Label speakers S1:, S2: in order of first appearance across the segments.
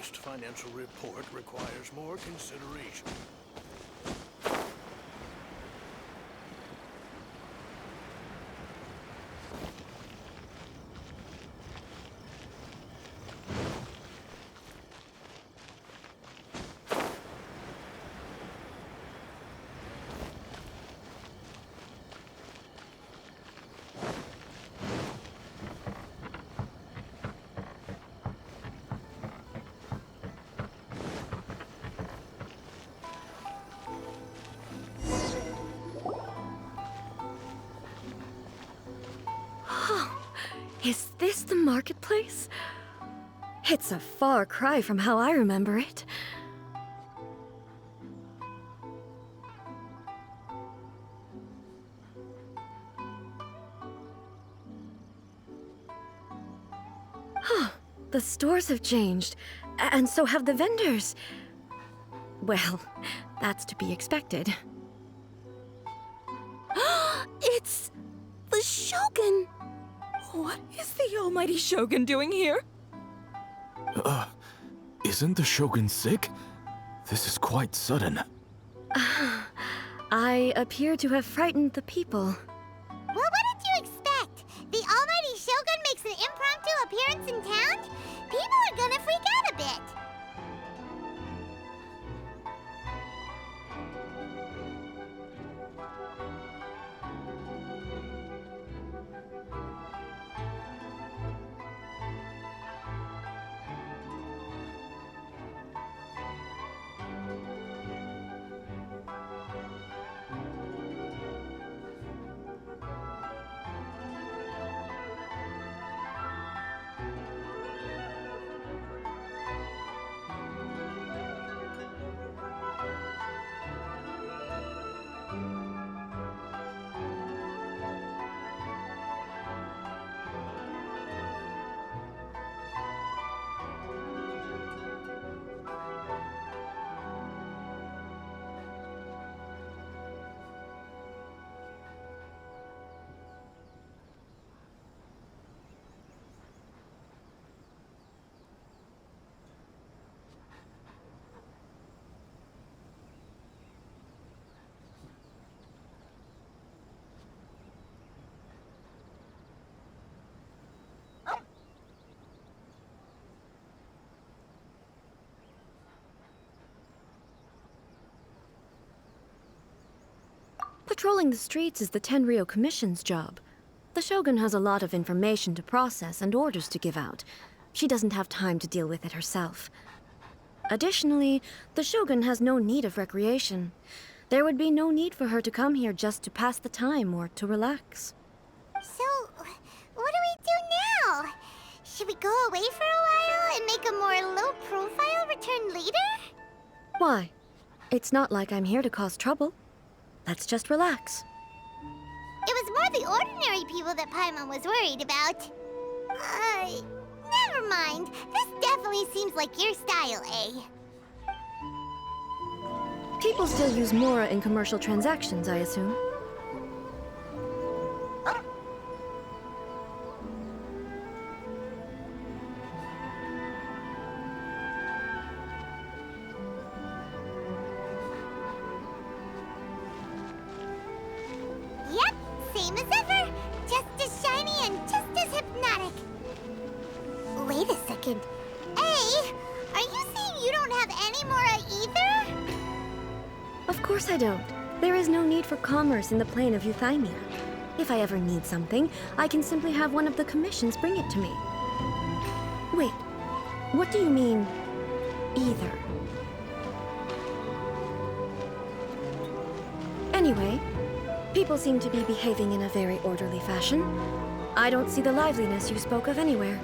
S1: latest financial report requires more consideration.
S2: Is this the marketplace? It's a far cry from how I remember it. The stores have changed, and so have the vendors. Well, that's to be expected.
S3: It's the Shogun! What is the almighty Shogun doing here?
S4: Isn't the Shogun sick? This is quite sudden.
S2: I appear to have frightened the people.
S5: Well, what did you expect? The almighty Shogun makes an impromptu appearance in town? People are gonna freak out a bit.
S2: Patrolling the streets is the Tenryou Commission's job. The Shogun has a lot of information to process and orders to give out. She doesn't have time to deal with it herself. Additionally, the Shogun has no need of recreation. There would be no need for her to come here just to pass the time or to relax.
S5: So, what do we do now? Should we go away for a while and make a more low-profile return later?
S2: Why? It's not like I'm here to cause trouble. Let's just relax.
S5: It was more the ordinary people that Paimon was worried about. Never mind. This definitely seems like your style, eh?
S2: People still use Mora in commercial transactions, I assume.
S5: Yep, same as ever. Just as shiny and just as hypnotic. Wait a second. Hey, are you saying you don't have any Mora either?
S2: Of course I don't. There is no need for commerce in the plane of Euthymia. If I ever need something, I can simply have one of the commissions bring it to me. Wait, what do you mean, either? Anyway, people seem to be behaving in a very orderly fashion. I don't see the liveliness you spoke of anywhere.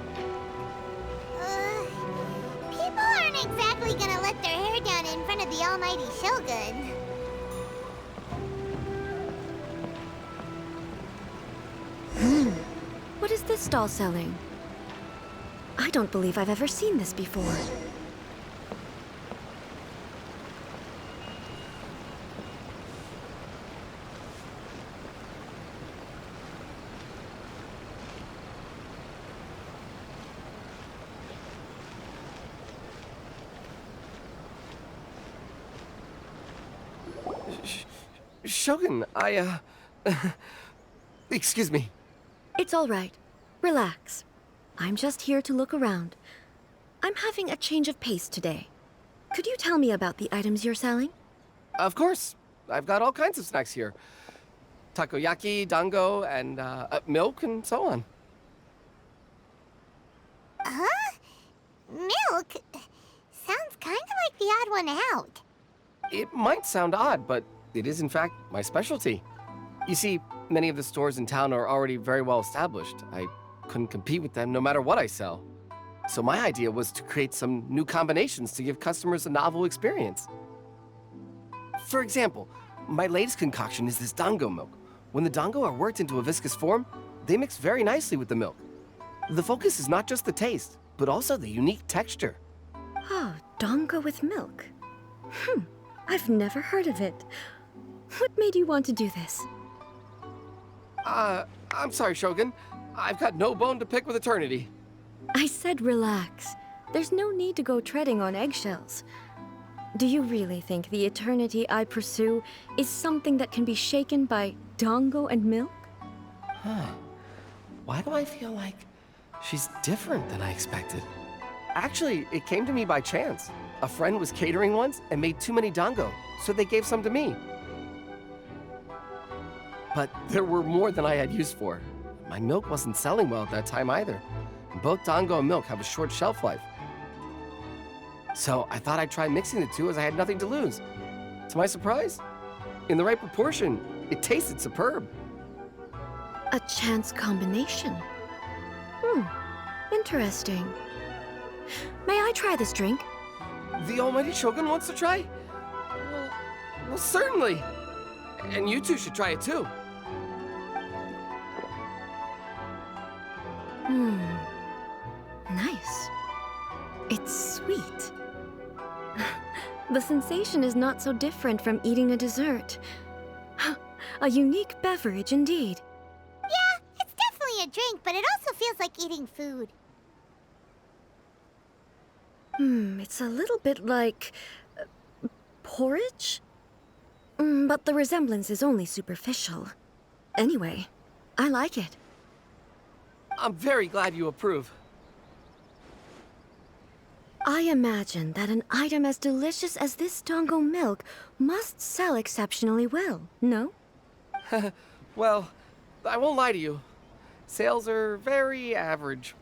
S5: People aren't exactly gonna let their hair down in front of the almighty Shogun.
S2: What is this stall selling? I don't believe I've ever seen this before.
S6: Shogun, excuse me.
S2: It's all right. Relax. I'm just here to look around. I'm having a change of pace today. Could you tell me about the items you're selling?
S6: Of course. I've got all kinds of snacks here. Takoyaki, dango, and milk, and so on.
S5: Huh? Milk? Sounds kind of like the odd one out.
S6: It might sound odd, but it is in fact my specialty. You see, many of the stores in town are already very well established. I couldn't compete with them no matter what I sell. So my idea was to create some new combinations to give customers a novel experience. For example, my latest concoction is this dango milk. When the dango are worked into a viscous form, they mix very nicely with the milk. The focus is not just the taste, but also the unique texture.
S2: Oh, dango with milk. I've never heard of it. What made you want to do this?
S6: I'm sorry, Shogun. I've got no bone to pick with eternity.
S2: I said relax. There's no need to go treading on eggshells. Do you really think the eternity I pursue is something that can be shaken by dango and milk?
S6: Why do I feel like she's different than I expected? Actually, it came to me by chance. A friend was catering once and made too many dango, so they gave some to me. But there were more than I had use for. My milk wasn't selling well at that time either. Both dango and milk have a short shelf life. So I thought I'd try mixing the two as I had nothing to lose. To my surprise, in the right proportion, it tasted superb.
S2: A chance combination. Interesting. May I try this drink?
S6: The almighty Shogun wants to try? Well, certainly. And you two should try it too.
S2: Nice. It's sweet. The sensation is not so different from eating a dessert. A unique beverage indeed.
S5: Yeah, it's definitely a drink, but it also feels like eating food.
S2: It's a little bit like porridge? But the resemblance is only superficial. Anyway, I like it.
S6: I'm very glad you approve.
S2: I imagine that an item as delicious as this dango milk must sell exceptionally well, no?
S6: Well, I won't lie to you. Sales are very average.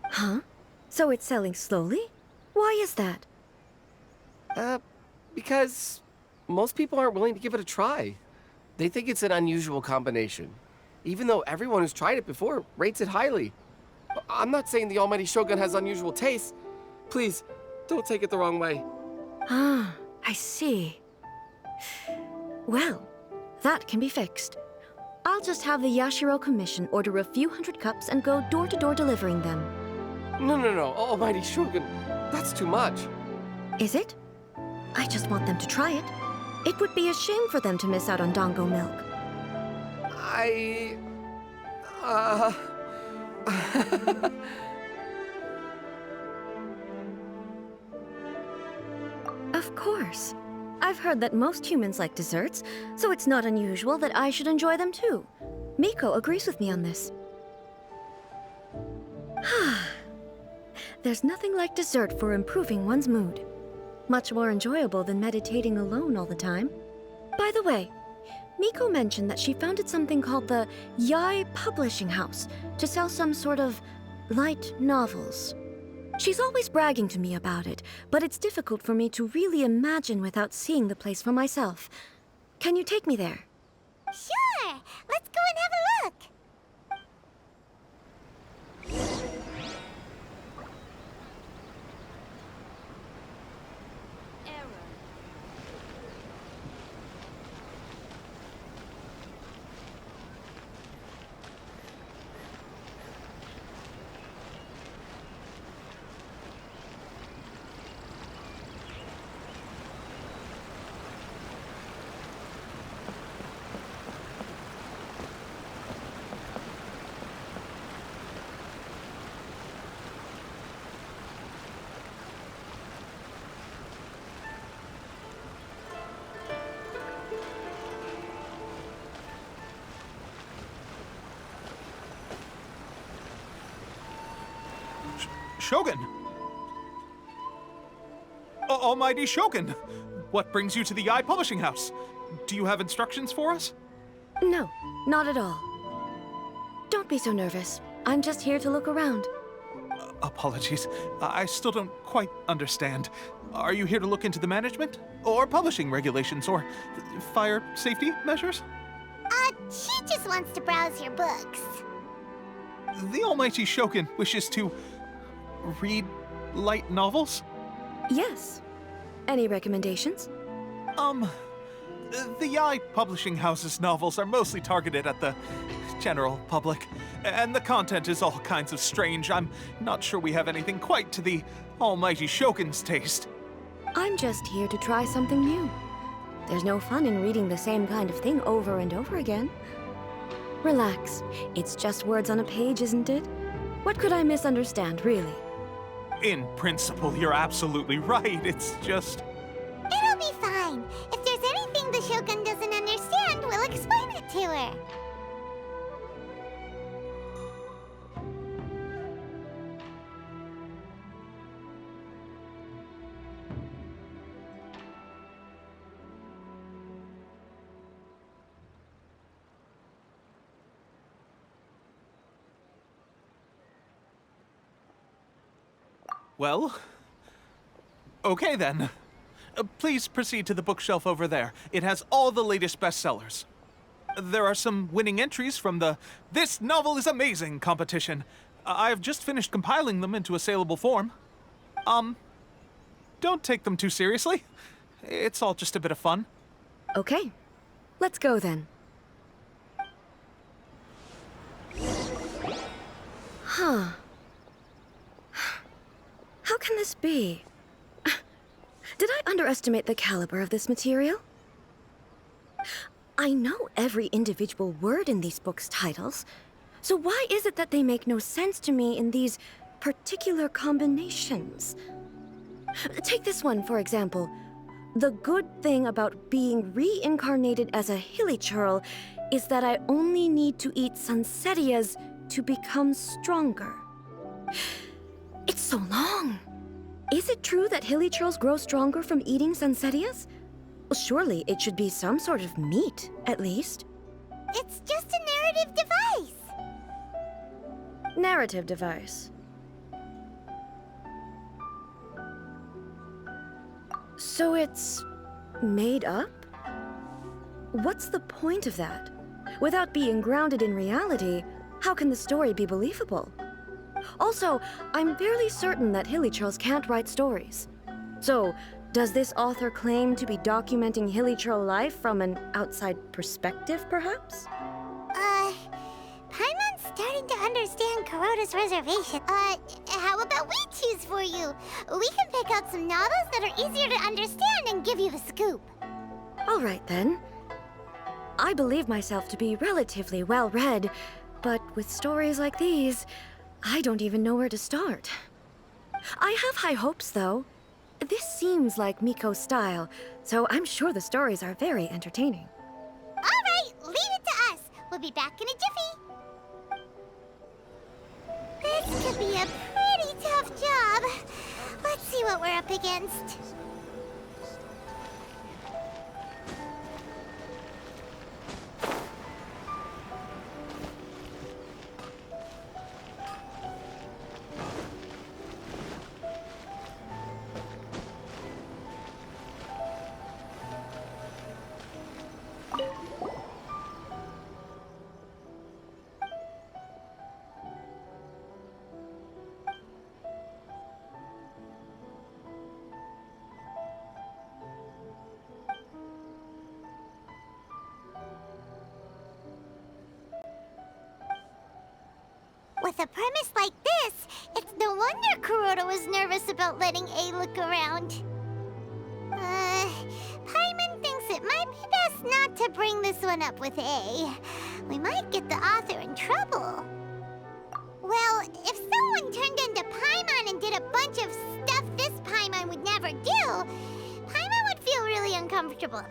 S2: Huh? So it's selling slowly? Why is that?
S6: Because most people aren't willing to give it a try. They think it's an unusual combination, even though everyone who's tried it before rates it highly. I'm not saying the almighty Shogun has unusual tastes. Please, don't take it the wrong way.
S2: Ah, I see. Well, that can be fixed. I'll just have the Yashiro Commission order a few hundred cups and go door-to-door delivering them.
S6: No, almighty Shogun, that's too much.
S2: Is it? I just want them to try it. It would be a shame for them to miss out on dango milk. Of course. I've heard that most humans like desserts, so it's not unusual that I should enjoy them too. Miko agrees with me on this. There's nothing like dessert for improving one's mood. Much more enjoyable than meditating alone all the time. By the way, Miko mentioned that she founded something called the Yai Publishing House to sell some sort of light novels. She's always bragging to me about it, but it's difficult for me to really imagine without seeing the place for myself. Can you take me there?
S5: Sure! Let's go and have a look!
S7: Shogun! Almighty Shogun! What brings you to the Eye Publishing House? Do you have instructions for us?
S2: No, not at all. Don't be so nervous. I'm just here to look around.
S7: Apologies. I still don't quite understand. Are you here to look into the management? Or publishing regulations? Or fire safety measures?
S5: She just wants to browse your books.
S7: The Almighty Shogun wishes to read light novels?
S2: Yes. Any recommendations?
S7: The Eye Publishing House's novels are mostly targeted at the general public, and the content is all kinds of strange. I'm not sure we have anything quite to the Almighty Shogun's taste.
S2: I'm just here to try something new. There's no fun in reading the same kind of thing over and over again. Relax. It's just words on a page, isn't it? What could I misunderstand, really?
S7: In principle, you're absolutely right. It's just...
S5: It'll be fine. If there's anything the Shogun doesn't understand, we'll explain it to her.
S7: Well, okay then. Please proceed to the bookshelf over there. It has all the latest bestsellers. There are some winning entries from the This Novel is Amazing competition. I've just finished compiling them into a saleable form. Don't take them too seriously. It's all just a bit of fun.
S2: Okay. Let's go then. Huh. How can this be? Did I underestimate the caliber of this material? I know every individual word in these books' titles, so why is it that they make no sense to me in these particular combinations? Take this one, for example. The good thing about being reincarnated as a hilly churl is that I only need to eat sunsettias to become stronger. It's so long. Is it true that hilly churls grow stronger from eating sunsettias? Well, surely it should be some sort of meat, at least.
S5: It's just a narrative device.
S2: Narrative device. So it's made up? What's the point of that? Without being grounded in reality, how can the story be believable? Also, I'm fairly certain that hilly churls can't write stories. So, does this author claim to be documenting hilly churl life from an outside perspective, perhaps?
S5: Paimon's starting to understand Kuroda's reservation. How about we choose for you? We can pick out some novels that are easier to understand and give you the scoop.
S2: All right, then. I believe myself to be relatively well-read, but with stories like these, I don't even know where to start. I have high hopes, though. This seems like Miko's style, so I'm sure the stories are very entertaining.
S5: All right, leave it to us. We'll be back in a jiffy. This could be a pretty tough job. Let's see what we're up against. With a premise like this, it's no wonder Kuroda was nervous about letting A look around. Paimon thinks it might be best not to bring this one up with A. We might get the author in trouble. Well, if someone turned into Paimon and did a bunch of stuff this Paimon would never do, Paimon would feel really uncomfortable.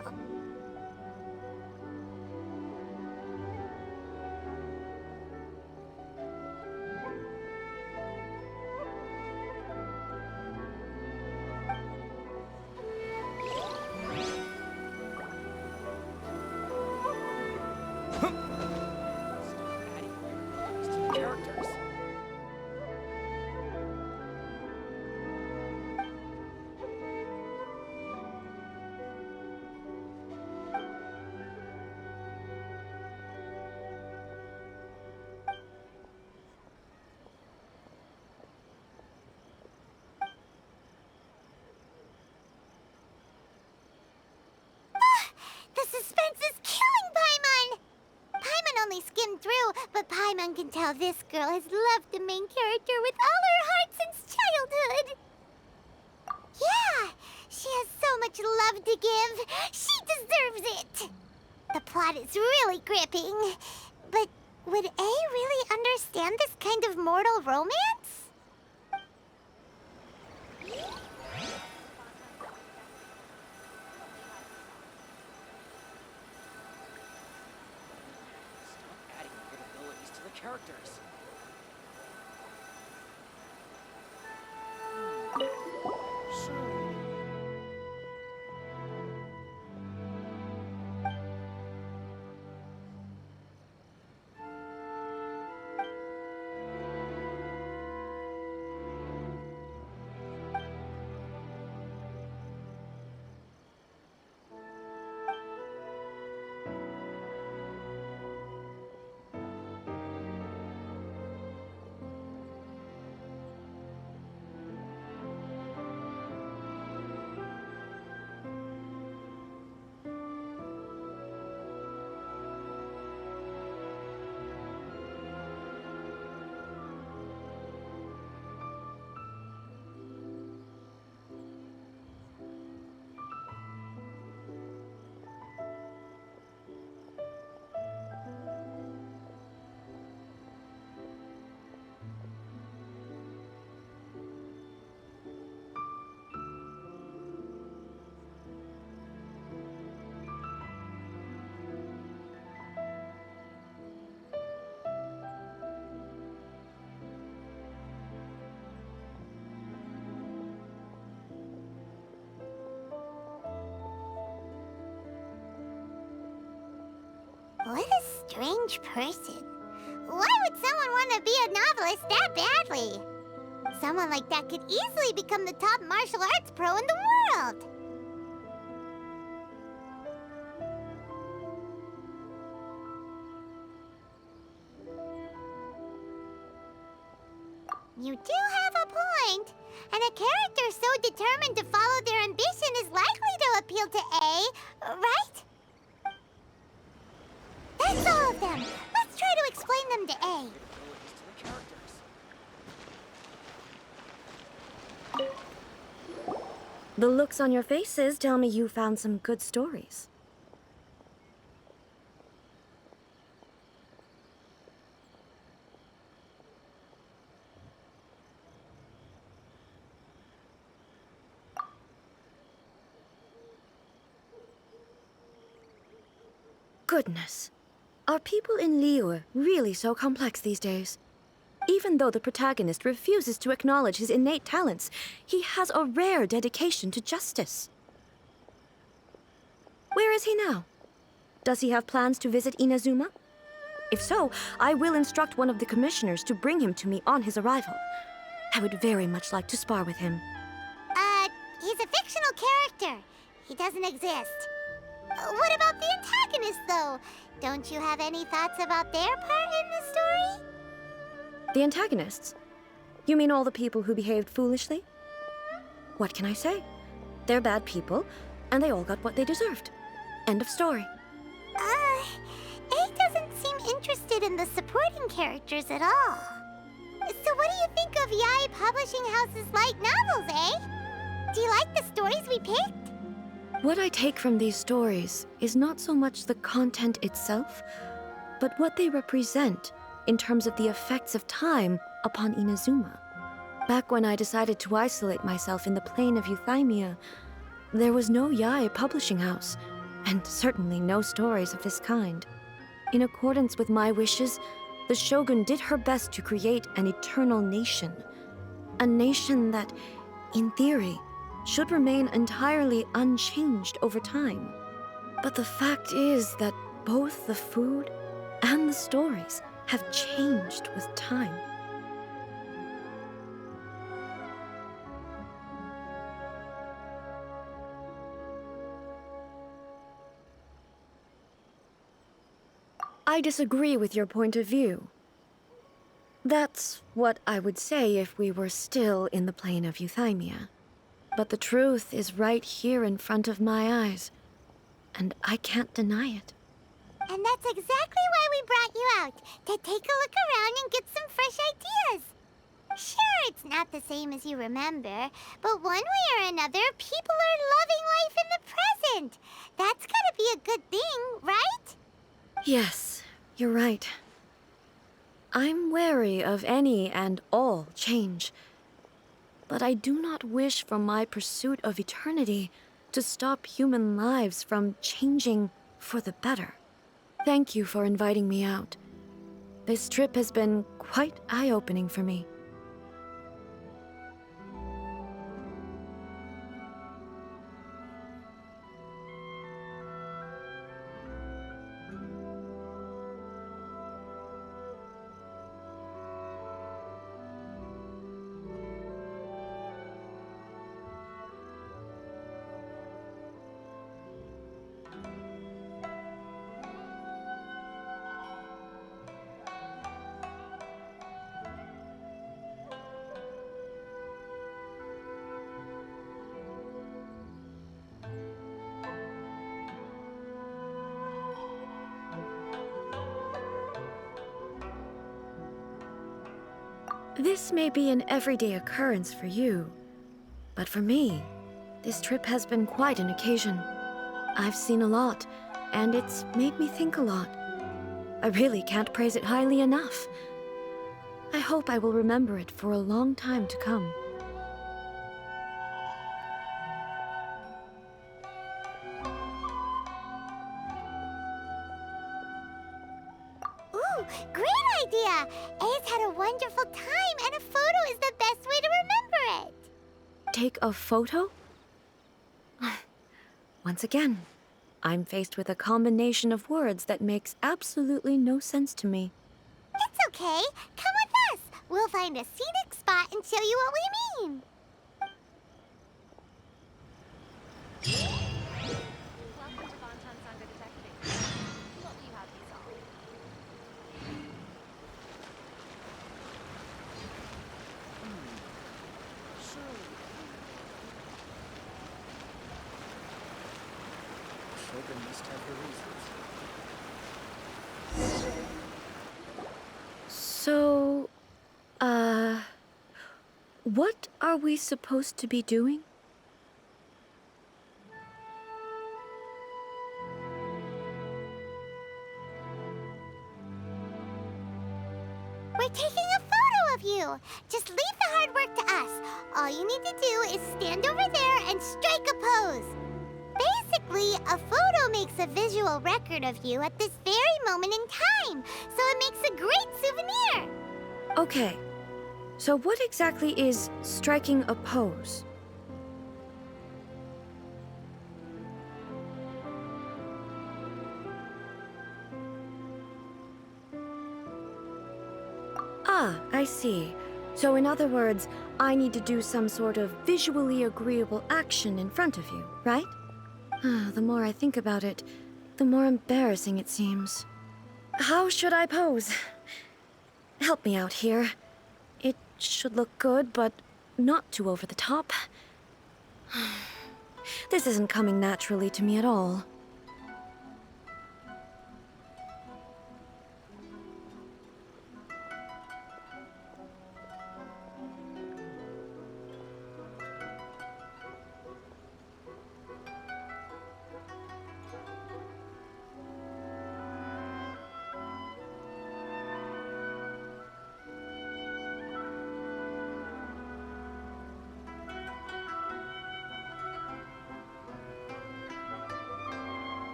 S5: can tell this girl has loved the main character with all her heart since childhood. Yeah, she has so much love to give. She deserves it. The plot is really gripping. But would A really understand this kind of mortal romance?
S8: Adding weird abilities to the characters.
S5: What a strange person. Why would someone want to be a novelist that badly? Someone like that could easily become the top martial arts pro in the world. You do have a point. And a character so determined to follow their ambition is likely to appeal to A, right? That's all of them. Let's try to explain them to A.
S8: Abilities to the characters.
S2: The looks on your faces tell me you found some good stories. Goodness. Are people in Liyue really so complex these days? Even though the protagonist refuses to acknowledge his innate talents, he has a rare dedication to justice. Where is he now? Does he have plans to visit Inazuma? If so, I will instruct one of the commissioners to bring him to me on his arrival. I would very much like to spar with him.
S5: He's a fictional character. He doesn't exist. What about the antagonist, though? Don't you have any thoughts about their part in the story?
S2: The antagonists? You mean all the people who behaved foolishly? What can I say? They're bad people, and they all got what they deserved. End of story.
S5: A doesn't seem interested in the supporting characters at all. So what do you think of Yae Publishing House's light novels, eh? Do you like the stories we picked?
S2: What I take from these stories is not so much the content itself, but what they represent in terms of the effects of time upon Inazuma. Back when I decided to isolate myself in the plane of Euthymia, there was no Yae publishing house, and certainly no stories of this kind. In accordance with my wishes, the Shogun did her best to create an eternal nation. A nation that, in theory, should remain entirely unchanged over time. But the fact is that both the food and the stories have changed with time. I disagree with your point of view. That's what I would say if we were still in the plane of Euthymia. But the truth is right here in front of my eyes, and I can't deny it.
S5: And that's exactly why we brought you out, to take a look around and get some fresh ideas. Sure, it's not the same as you remember, but one way or another, people are loving life in the present. That's gotta be a good thing, right?
S2: Yes, you're right. I'm wary of any and all change. But I do not wish for my pursuit of eternity to stop human lives from changing for the better. Thank you for inviting me out. This trip has been quite eye-opening for me. This may be an everyday occurrence for you, but for me, this trip has been quite an occasion. I've seen a lot, and it's made me think a lot. I really can't praise it highly enough. I hope I will remember it for a long time to come.
S5: Ooh, great idea! A's had a wonderful time, and a photo is the best way to remember it.
S2: Take a photo? Once again, I'm faced with a combination of words that makes absolutely no sense to me.
S5: It's okay. Come with us. We'll find a scenic spot and show you what we mean.
S9: Welcome to Bonton Sangha Detective. What will you have me solve?
S8: Shogun must have her reasons.
S2: So, what are we supposed to be doing?
S5: We're taking a photo of you. Just leave the hard work to us. All you need to do is stand over there and strike a pose. Basically, a photo makes a visual record of you at this very moment in time, so it makes a great souvenir.
S2: Okay, so what exactly is striking a pose? Ah, I see. So in other words, I need to do some sort of visually agreeable action in front of you, right? The more I think about it, the more embarrassing it seems. How should I pose? Help me out here. It should look good, but not too over the top. This isn't coming naturally to me at all.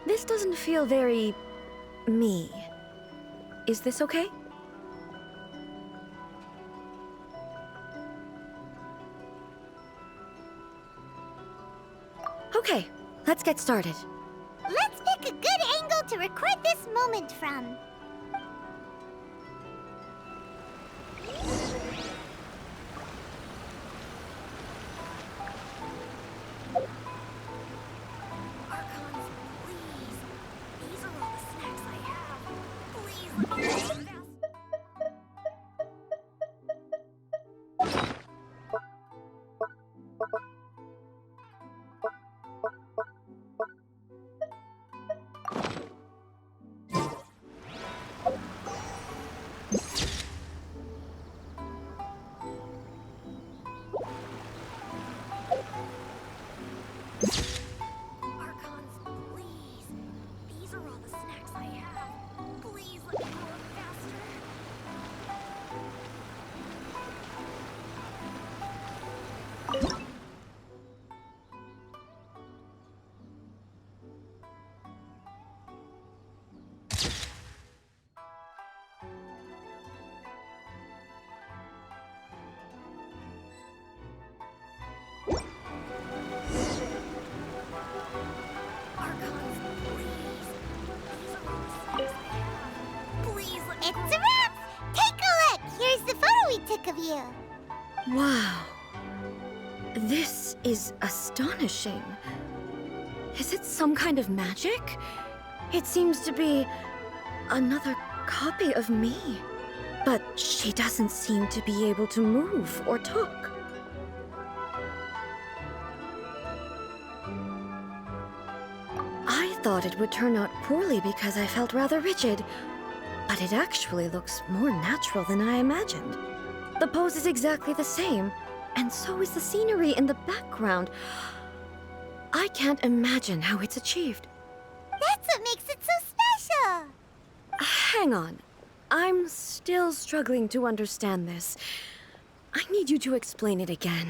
S2: This doesn't feel very me. Is this okay? Okay, let's get started.
S5: Let's pick a good angle to record this moment from.
S3: Archons, please. These are all the snacks I have. Please let me go fast.
S5: It's a wrap! Take a look! Here's the photo we took of you.
S2: Wow. This is astonishing. Is it some kind of magic? It seems to be another copy of me. But she doesn't seem to be able to move or talk. I thought it would turn out poorly because I felt rather rigid, but it actually looks more natural than I imagined. The pose is exactly the same, and so is the scenery in the background. I can't imagine how it's achieved.
S5: That's what makes it so special.
S2: Hang on. I'm still struggling to understand this. I need you to explain it again.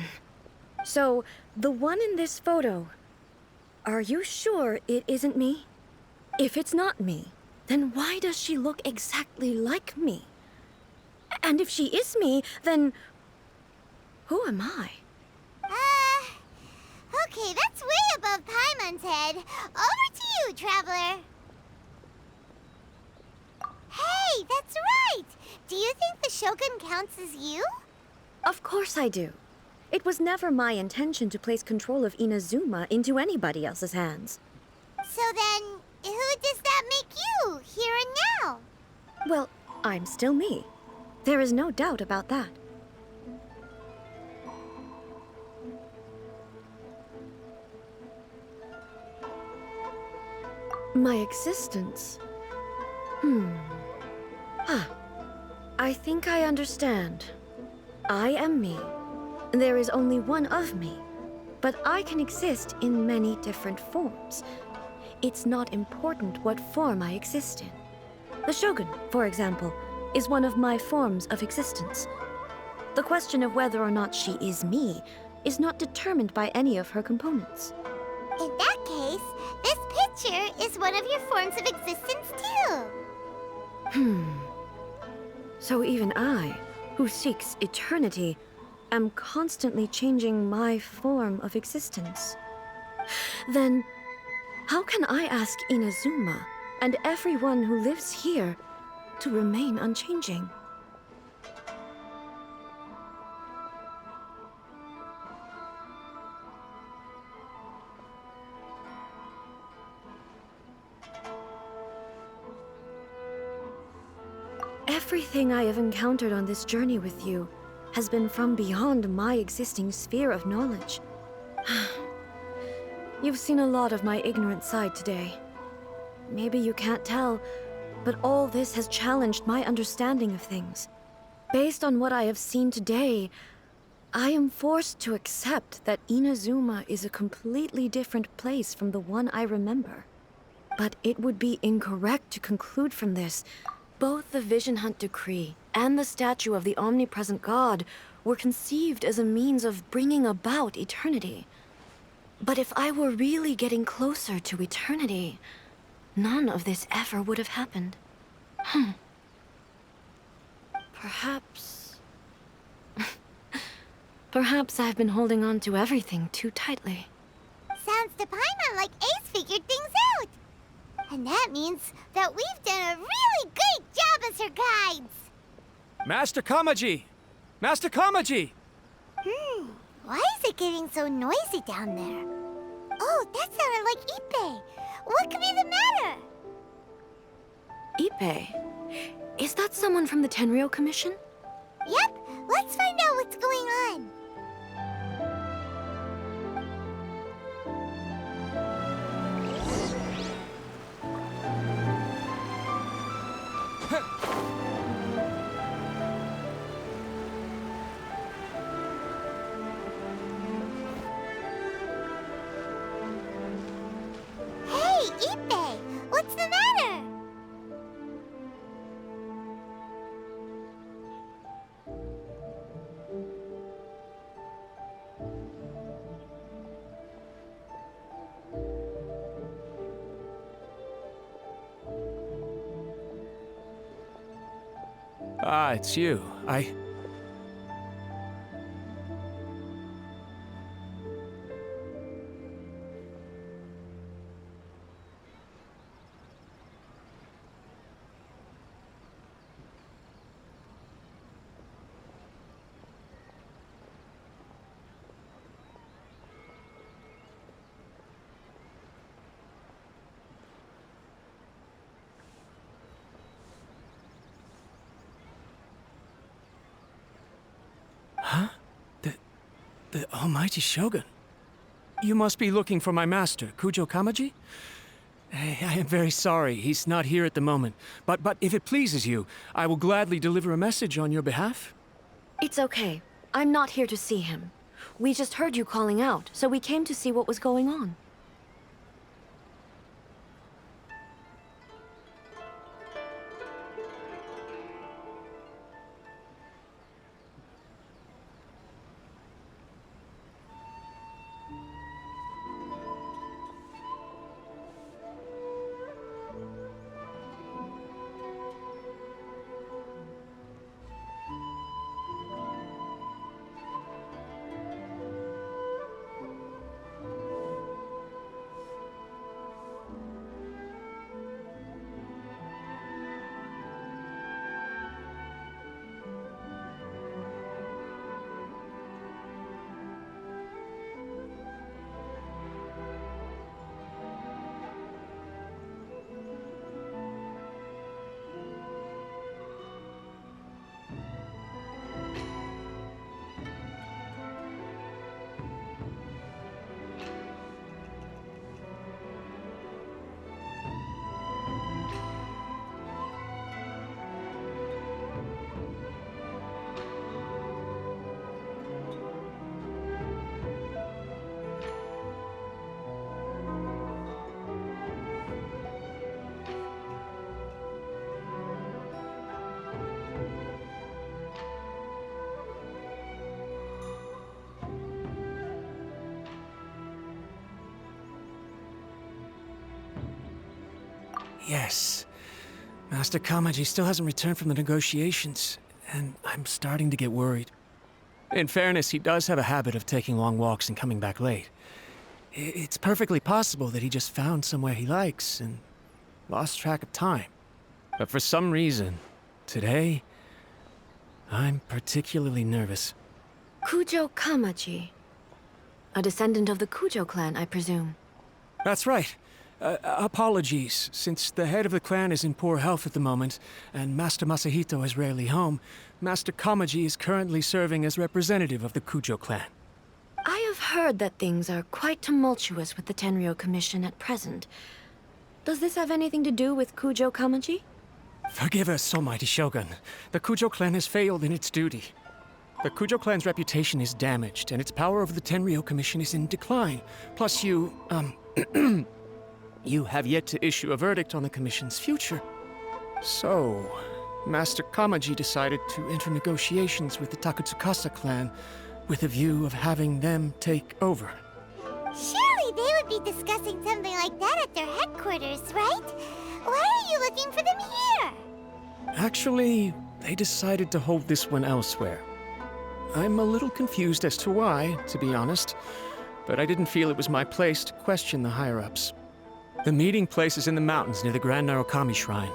S2: So, the one in this photo, are you sure it isn't me? If it's not me, then why does she look exactly like me? And if she is me, then who am I?
S5: Okay, that's way above Paimon's head. Over to you, Traveler. Hey, that's right! Do you think the Shogun counts as you?
S2: Of course I do. It was never my intention to place control of Inazuma into anybody else's hands.
S5: So then, who does that make you, here and now?
S2: Well, I'm still me. There is no doubt about that. My existence? I think I understand. I am me. There is only one of me, but I can exist in many different forms. It's not important what form I exist in. The Shogun, for example, is one of my forms of existence. The question of whether or not she is me is not determined by any of her components.
S5: In that case, this picture is one of your forms of existence too.
S2: So even I, who seeks eternity, am constantly changing my form of existence. Then, how can I ask Inazuma and everyone who lives here to remain unchanging? Everything I have encountered on this journey with you has been from beyond my existing sphere of knowledge. You've seen a lot of my ignorant side today. Maybe you can't tell, but all this has challenged my understanding of things. Based on what I have seen today, I am forced to accept that Inazuma is a completely different place from the one I remember. But it would be incorrect to conclude from this. Both the Vision Hunt Decree and the statue of the omnipresent God were conceived as a means of bringing about eternity. But if I were really getting closer to eternity, none of this ever would have happened. Perhaps... Perhaps I've been holding on to everything too tightly.
S5: Sounds to Paimon like Ace figured things out. And that means that we've done a really great job as her guides.
S10: Master Kamaji! Master Kamaji!
S5: Why is it getting so noisy down there? Oh, that sounded like Ippei. What could be the matter?
S2: Ippei? Is that someone from the Tenryou Commission?
S5: Yep, let's find out what's going on. Hey, Ippei, what's the matter?
S10: Ah, it's you. The almighty Shogun. You must be looking for my master, Kujo Kamaji? I am very sorry, he's not here at the moment. But if it pleases you, I will gladly deliver a message on your behalf.
S2: It's okay. I'm not here to see him. We just heard you calling out, so we came to see what was going on.
S10: Yes. Master Kamaji still hasn't returned from the negotiations, and I'm starting to get worried. In fairness, he does have a habit of taking long walks and coming back late. It's perfectly possible that he just found somewhere he likes and lost track of time. But for some reason, today, I'm particularly nervous.
S2: Kujo Kamaji. A descendant of the Kujo clan, I presume.
S10: That's right. Apologies, since the head of the clan is in poor health at the moment, and Master Masahito is rarely home, Master Kamaji is currently serving as representative of the Kujo clan.
S2: I have heard that things are quite tumultuous with the Tenryou Commission at present. Does this have anything to do with Kujo Kamaji?
S10: Forgive us, almighty Shogun. The Kujo clan has failed in its duty. The Kujo clan's reputation is damaged, and its power over the Tenryou Commission is in decline. Plus you have yet to issue a verdict on the Commission's future. So, Master Kamaji decided to enter negotiations with the Takatsukasa clan with a view of having them take over.
S5: Surely they would be discussing something like that at their headquarters, right? Why are you looking for them here?
S10: Actually, they decided to hold this one elsewhere. I'm a little confused as to why, to be honest, but I didn't feel it was my place to question the higher-ups. The meeting place is in the mountains near the Grand Narukami Shrine.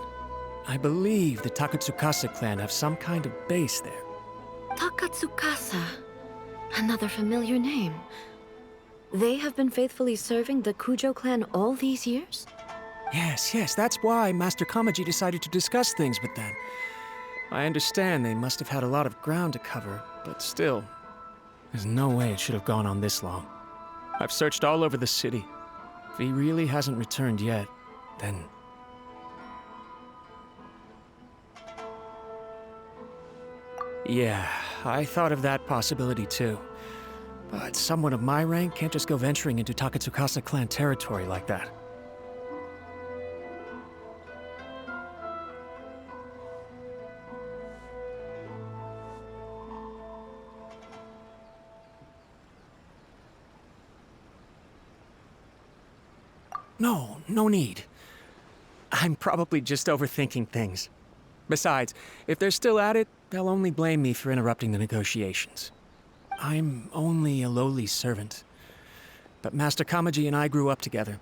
S10: I believe the Takatsukasa clan have some kind of base there.
S2: Takatsukasa. Another familiar name. They have been faithfully serving the Kujo clan all these years?
S10: Yes, that's why Master Kamaji decided to discuss things with them. I understand they must have had a lot of ground to cover, but still, there's no way it should have gone on this long. I've searched all over the city. If he really hasn't returned yet, then... Yeah, I thought of that possibility too. But someone of my rank can't just go venturing into Takatsukasa clan territory like that. No need. I'm probably just overthinking things. Besides, if they're still at it, they'll only blame me for interrupting the negotiations. I'm only a lowly servant. But Master Kamaji and I grew up together.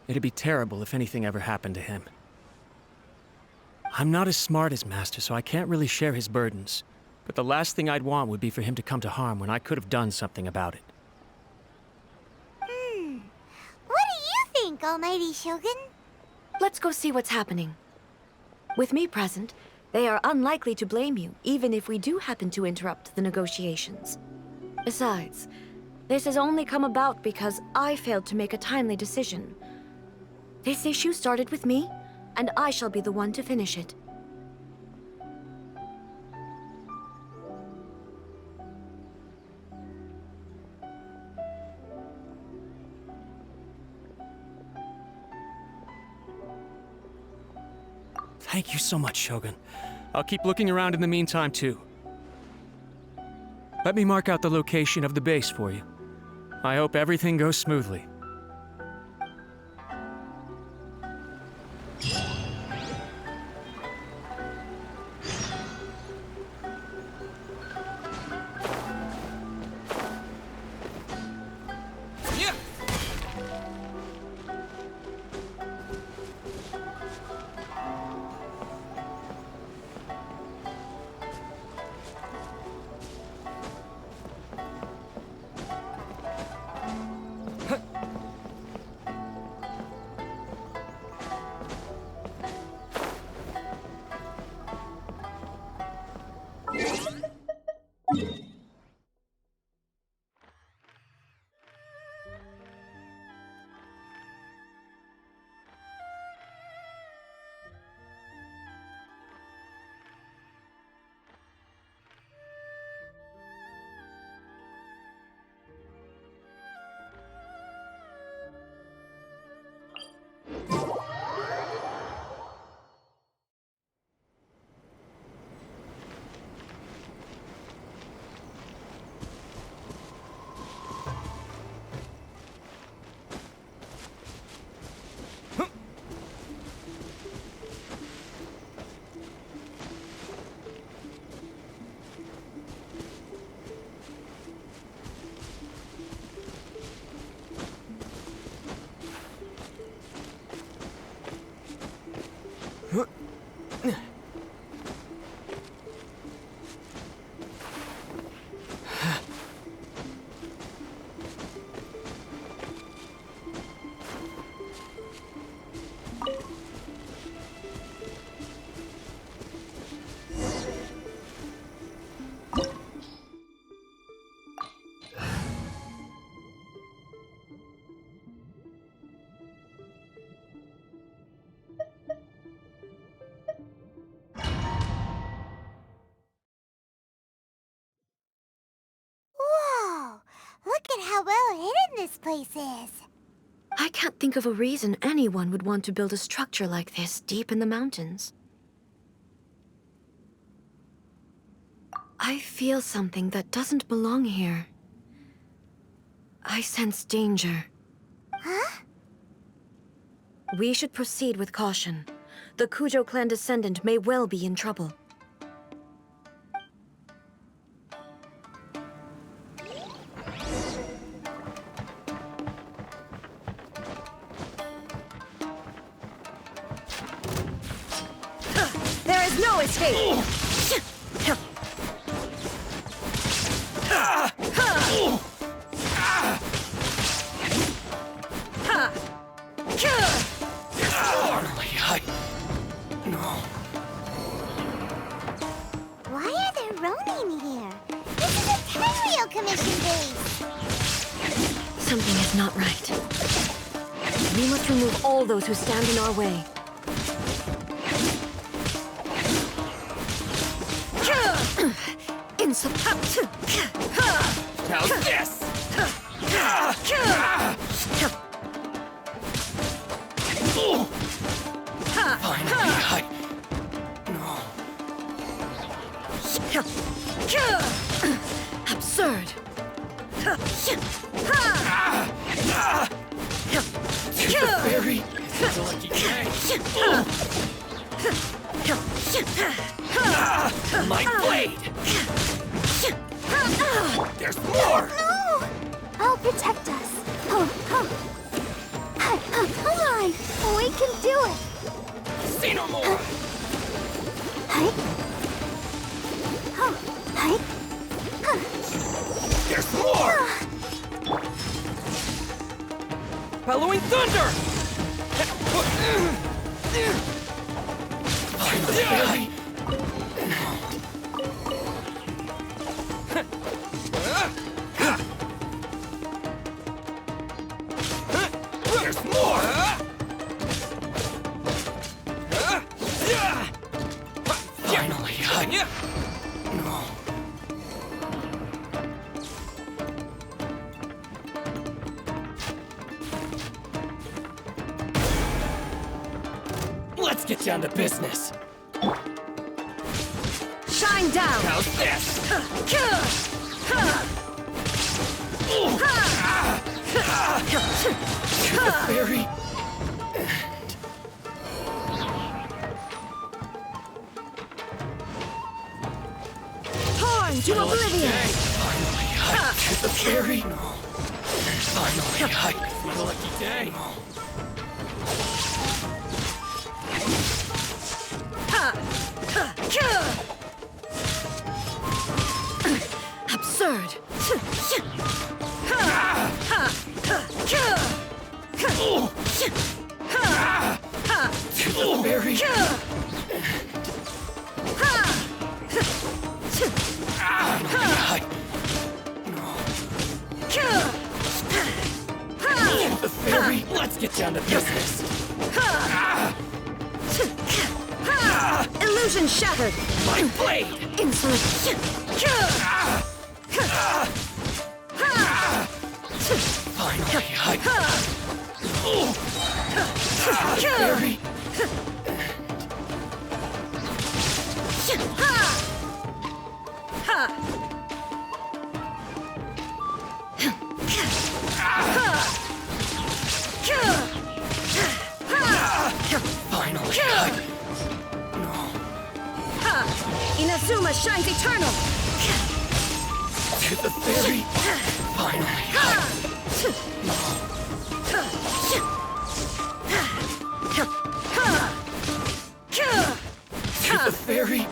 S10: It'd be terrible if anything ever happened to him. I'm not as smart as Master, so I can't really share his burdens. But the last thing I'd want would be for him to come to harm when I could have done something about it.
S5: What do you think, Almighty Shogun?
S2: Let's go see what's happening. With me present, they are unlikely to blame you, even if we do happen to interrupt the negotiations. Besides, This has only come about because I failed to make a timely decision. This issue started with me, and I shall be the one to finish it.
S10: Thank you so much, Shogun. I'll keep looking around in the meantime, too. Let me mark out the location of the base for you. I hope everything goes smoothly.
S5: Whoa! Look at how well hidden this place is.
S2: I can't think of a reason anyone would want to build a structure like this deep in the mountains. I feel something that doesn't belong here. I sense danger.
S5: Huh?
S2: We should proceed with caution. The Kujo clan descendant may well be in trouble. There is no escape!
S5: Why are there Ronin here? This is a Tenryo Commission base!
S2: Something is not right. We must remove all those who stand in our way.
S10: How's this? Finally,
S2: Absurd.
S10: Very lucky my blade! There's more!
S5: No! I'll protect us. Come on! We can do it!
S10: Say no more! There's more! Bellowing thunder! Finally! let's get down to business.
S2: Shine down!
S10: How's this? To the very
S2: Torn to oblivion!
S10: Finally, to the very finally, I feel lucky day.
S2: Absurd!
S10: To the very let's get down to business.
S2: Illusion shattered!
S10: My blade!
S2: Insolent!
S10: Finally, very finally,
S2: Inazuma shines eternal!
S10: to the very finally, to the very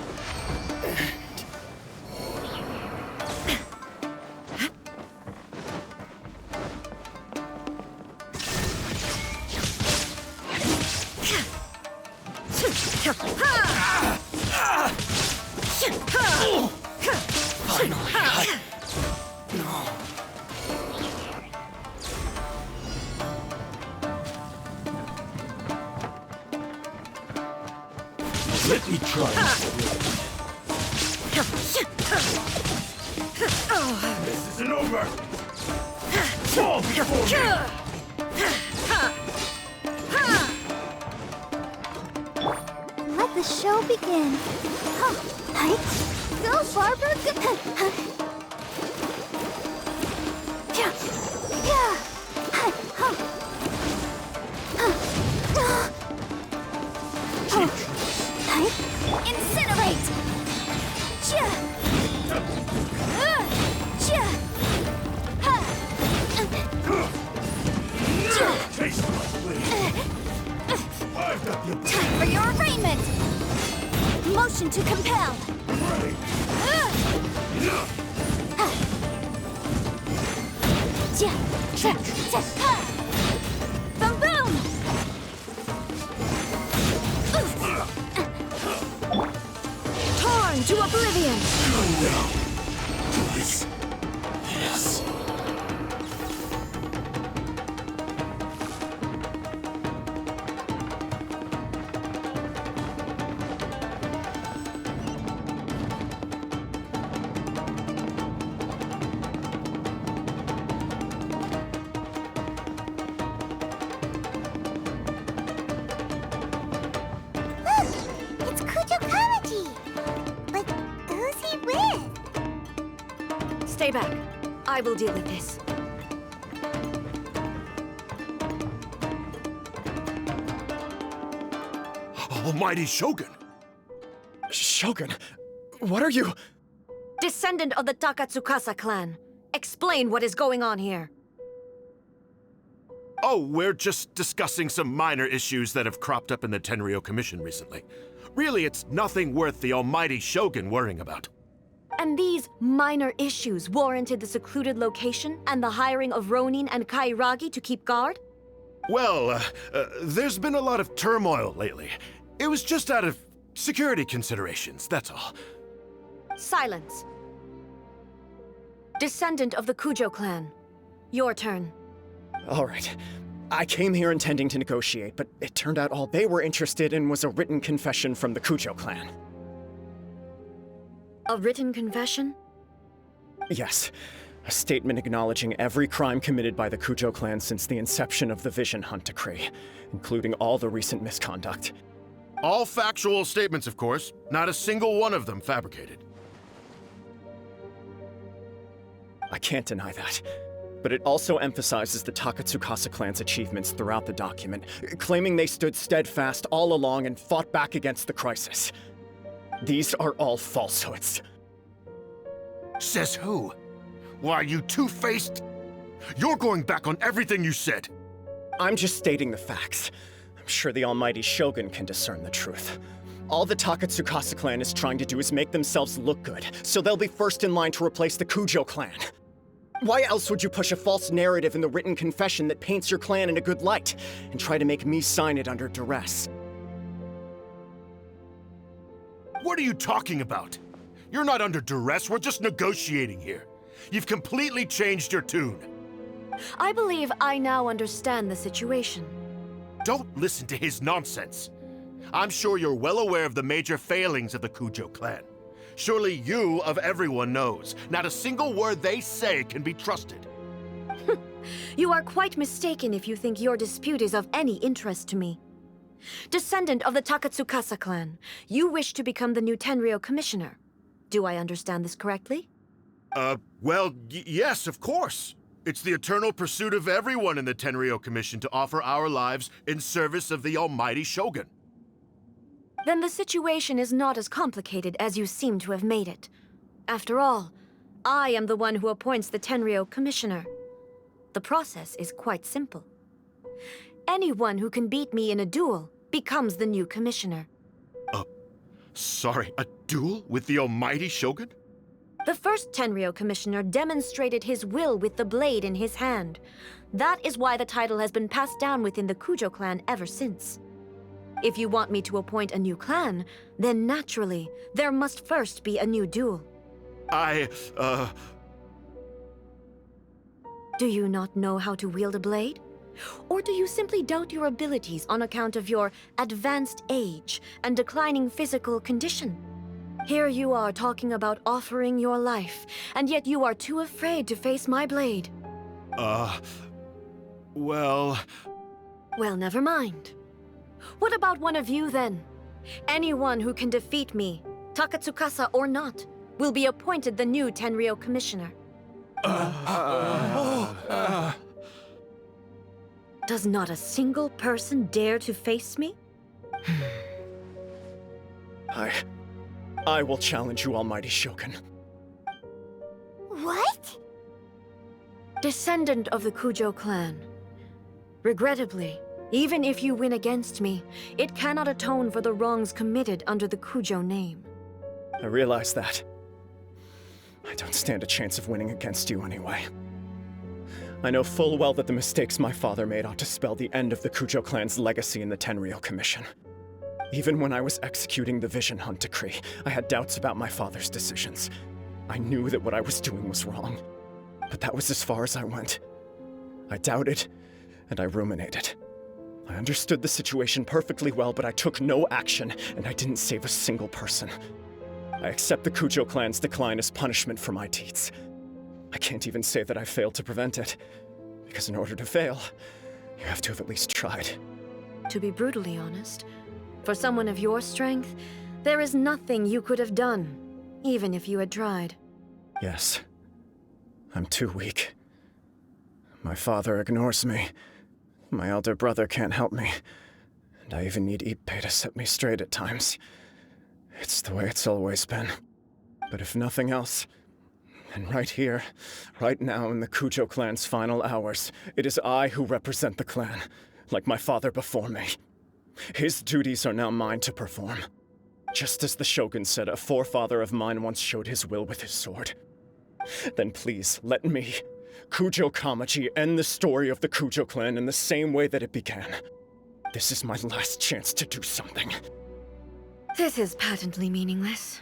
S4: Let me try. This isn't over. Fall before me.
S5: Let the show begin. Right? Go, Barber! Incinerate!
S4: Taste my blade. I've got the
S5: Time for your arraignment! Motion to compel!
S4: ready.
S5: Boom boom!
S2: Torn to oblivion!
S4: This. Yes.
S5: It's Kujo But who's he with?
S2: Stay back. I will deal with this.
S4: Almighty Shogun.
S10: Shogun, what are you?
S2: Descendant of the Takatsukasa clan. Explain what is going on here.
S11: Oh, we're just discussing some minor issues that have cropped up in the Tenryou Commission recently. Really, it's nothing worth the almighty Shogun worrying about.
S2: And these minor issues warranted the secluded location and the hiring of Ronin and Kairagi to keep guard?
S11: Well, there's been a lot of turmoil lately. It was just out of security considerations, that's all.
S2: Silence. Descendant of the Kujo clan. Your turn.
S10: All right. I came here intending to negotiate, but it turned out all they were interested in was a written confession from the Kujo clan.
S2: A written confession?
S10: Yes. A statement acknowledging every crime committed by the Kujo clan since the inception of the Vision Hunt Decree, including all the recent misconduct.
S11: All factual statements, of course. Not a single one of them fabricated.
S10: I can't deny that. But it also emphasizes the Takatsukasa clan's achievements throughout the document, claiming they stood steadfast all along and fought back against the crisis. These are all falsehoods.
S11: Says who? Why, you two-faced? You're going back on everything you said.
S10: I'm just stating the facts. I'm sure the almighty Shogun can discern the truth. All the Takatsukasa clan is trying to do is make themselves look good, so they'll be first in line to replace the Kujo clan. Why else would you push a false narrative in the written confession that paints your clan in a good light, and try to make me sign it under duress?
S11: What are you talking about? You're not under duress, we're just negotiating here. You've completely changed your tune.
S2: I believe I now understand the situation.
S11: Don't listen to his nonsense. I'm sure you're well aware of the major failings of the Kujo clan. Surely you, of everyone, knows. Not a single word they say can be trusted.
S2: You are quite mistaken if you think your dispute is of any interest to me. Descendant of the Takatsukasa clan, you wish to become the new Tenryou commissioner. Do I understand this correctly?
S11: Well, yes, of course. It's the eternal pursuit of everyone in the Tenryou Commission to offer our lives in service of the almighty Shogun.
S2: Then the situation is not as complicated as you seem to have made it. After all, I am the one who appoints the Tenryou commissioner. The process is quite simple. Anyone who can beat me in a duel becomes the new commissioner.
S11: Sorry, a duel with the almighty Shogun?
S2: The first Tenryou commissioner demonstrated his will with the blade in his hand. That is why the title has been passed down within the Kujo clan ever since. If you want me to appoint a new clan, then naturally, there must first be a new duel. Do you not know how to wield a blade? Or do you simply doubt your abilities on account of your advanced age and declining physical condition? Here you are talking about offering your life, and yet you are too afraid to face my blade.
S11: Well,
S2: never mind. What about one of you, then? Anyone who can defeat me, Takatsukasa or not, will be appointed the new Tenryou commissioner. Does not a single person dare to face me?
S10: I will challenge you, almighty Shogun.
S5: What?
S2: Descendant of the Kujo clan. Regrettably, even if you win against me, it cannot atone for the wrongs committed under the Kujo name.
S10: I realize that. I don't stand a chance of winning against you anyway. I know full well that the mistakes my father made ought to spell the end of the Kujo clan's legacy in the Tenryou Commission. Even when I was executing the Vision Hunt decree, I had doubts about my father's decisions. I knew that what I was doing was wrong, but that was as far as I went. I doubted, and I ruminated. I understood the situation perfectly well, but I took no action, and I didn't save a single person. I accept the Kujo clan's decline as punishment for my deeds. I can't even say that I failed to prevent it, because in order to fail, you have to have at least tried.
S2: To be brutally honest, for someone of your strength, there is nothing you could have done, even if you had tried.
S10: Yes. I'm too weak. My father ignores me. My elder brother can't help me. And I even need Ippei to set me straight at times. It's the way it's always been. But if nothing else, and right here, right now in the Kujo clan's final hours, it is I who represent the clan, like my father before me. His duties are now mine to perform. Just as the Shogun said, a forefather of mine once showed his will with his sword. Then please, let me, Kujo Kamaji, end the story of the Kujo clan in the same way that it began. This is my last chance to do something.
S2: This is patently meaningless.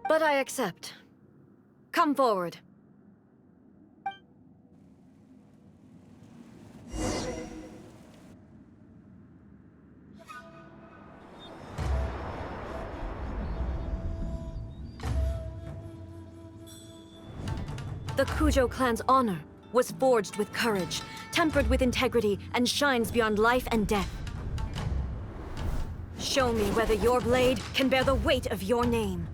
S2: But I accept. Come forward. The Kujo clan's honor was forged with courage, tempered with integrity, and shines beyond life and death. Show me whether your blade can bear the weight of your name.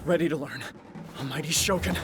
S10: Ready to learn. Almighty Shogun.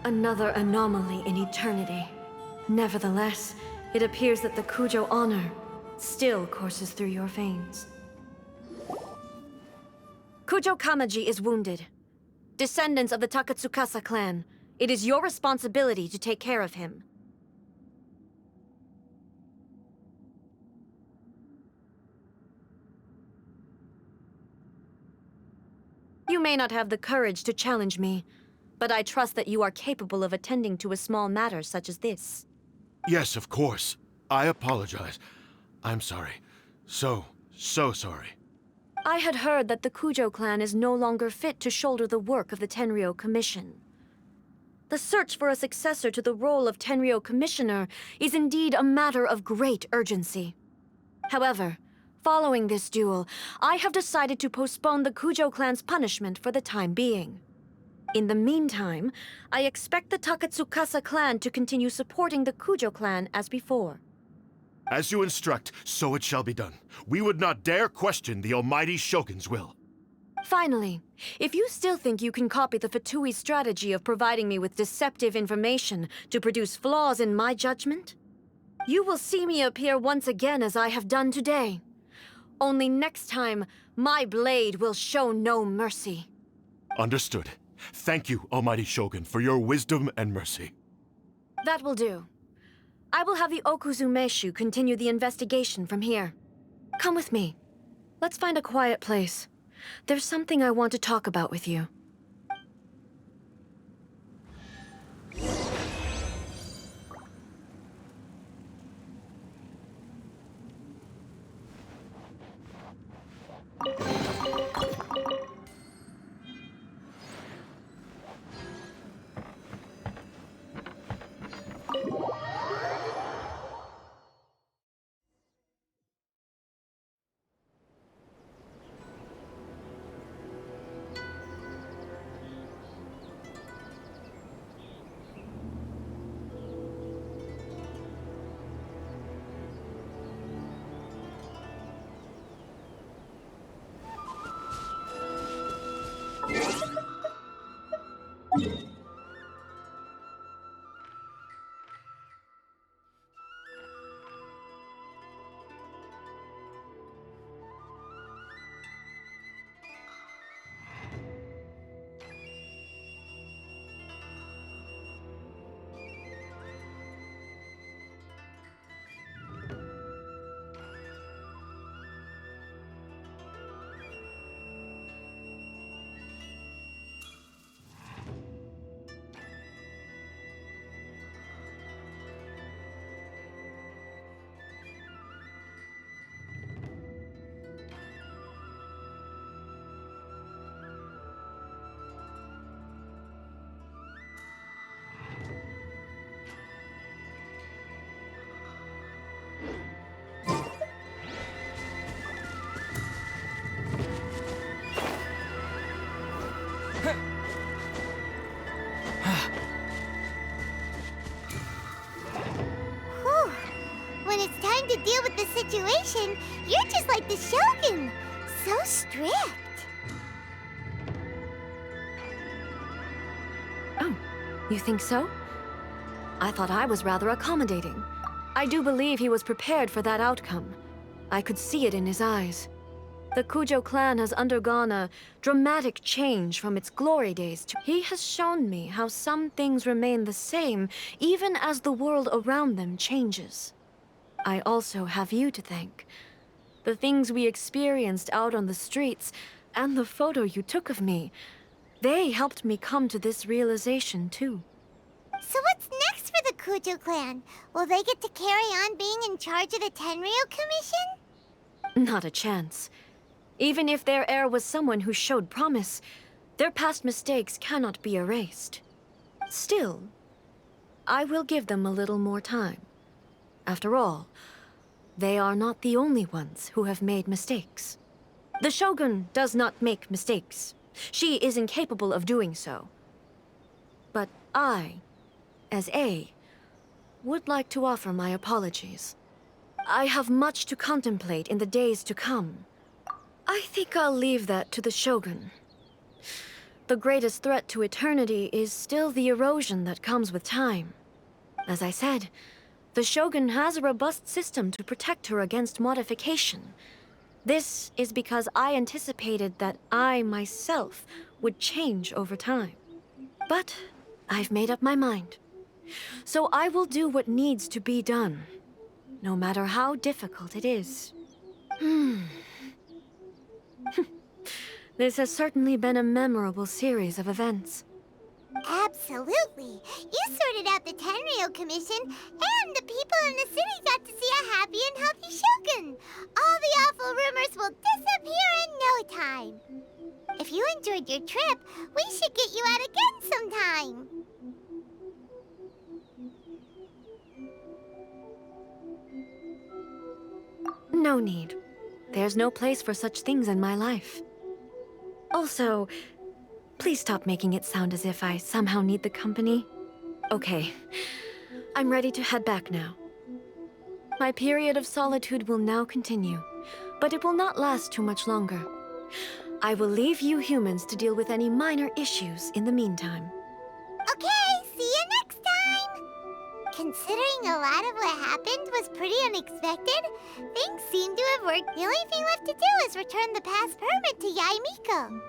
S2: Another anomaly in eternity. Nevertheless, it appears that the Kujo honor still courses through your veins. Kujo Kamaji is wounded. Descendants of the Takatsukasa clan, it is your responsibility to take care of him. You may not have the courage to challenge me, but I trust that you are capable of attending to a small matter such as this.
S11: Yes, of course. I apologize. I'm sorry. So sorry.
S2: I had heard that the Kujo clan is no longer fit to shoulder the work of the Tenryou Commission. The search for a successor to the role of Tenryou Commissioner is indeed a matter of great urgency. However, following this duel, I have decided to postpone the Kujo clan's punishment for the time being. In the meantime, I expect the Takatsukasa clan to continue supporting the Kujo clan as before.
S11: As you instruct, so it shall be done. We would not dare question the almighty Shogun's will.
S2: Finally, if you still think you can copy the Fatui strategy of providing me with deceptive information to produce flaws in my judgment, you will see me appear once again as I have done today. Only next time, my blade will show no mercy.
S11: Understood. Thank you, almighty Shogun, for your wisdom and mercy.
S2: That will do. I will have the Okuzumeshu continue the investigation from here. Come with me. Let's find a quiet place. There's something I want to talk about with you.
S5: Commission, you're just like the Shogun. So strict.
S2: Oh, you think so? I thought I was rather accommodating. I do believe he was prepared for that outcome. I could see it in his eyes. The Kujo clan has undergone a dramatic change from its glory days to... He has shown me how some things remain the same even as the world around them changes. I also have you to thank. The things we experienced out on the streets and the photo you took of me, they helped me come to this realization too.
S5: So what's next for the Kujo clan? Will they get to carry on being in charge of the Tenryu Commission?
S2: Not a chance. Even if their heir was someone who showed promise, their past mistakes cannot be erased. Still, I will give them a little more time. After all, they are not the only ones who have made mistakes. The Shogun does not make mistakes. She is incapable of doing so. But I, as A, would like to offer my apologies. I have much to contemplate in the days to come. I think I'll leave that to the Shogun. The greatest threat to eternity is still the erosion that comes with time. As I said, the Shogun has a robust system to protect her against modification. This is because I anticipated that I myself would change over time. But I've made up my mind. So I will do what needs to be done, no matter how difficult it is. This has certainly been a memorable series of events.
S5: Absolutely. You sorted out the Tenryu Commission, and the people in the city got to see a happy and healthy Shogun. All the awful rumors will disappear in no time. If you enjoyed your trip, we should get you out again sometime.
S2: No need. There's no place for such things in my life. Also, please stop making it sound as if I somehow need the company. Okay, I'm ready to head back now. My period of solitude will now continue, but it will not last too much longer. I will leave you humans to deal with any minor issues in the meantime.
S5: Okay, see you next time! Considering a lot of what happened was pretty unexpected, things seem to have worked. The only thing left to do is return the pass permit to Yaimiko.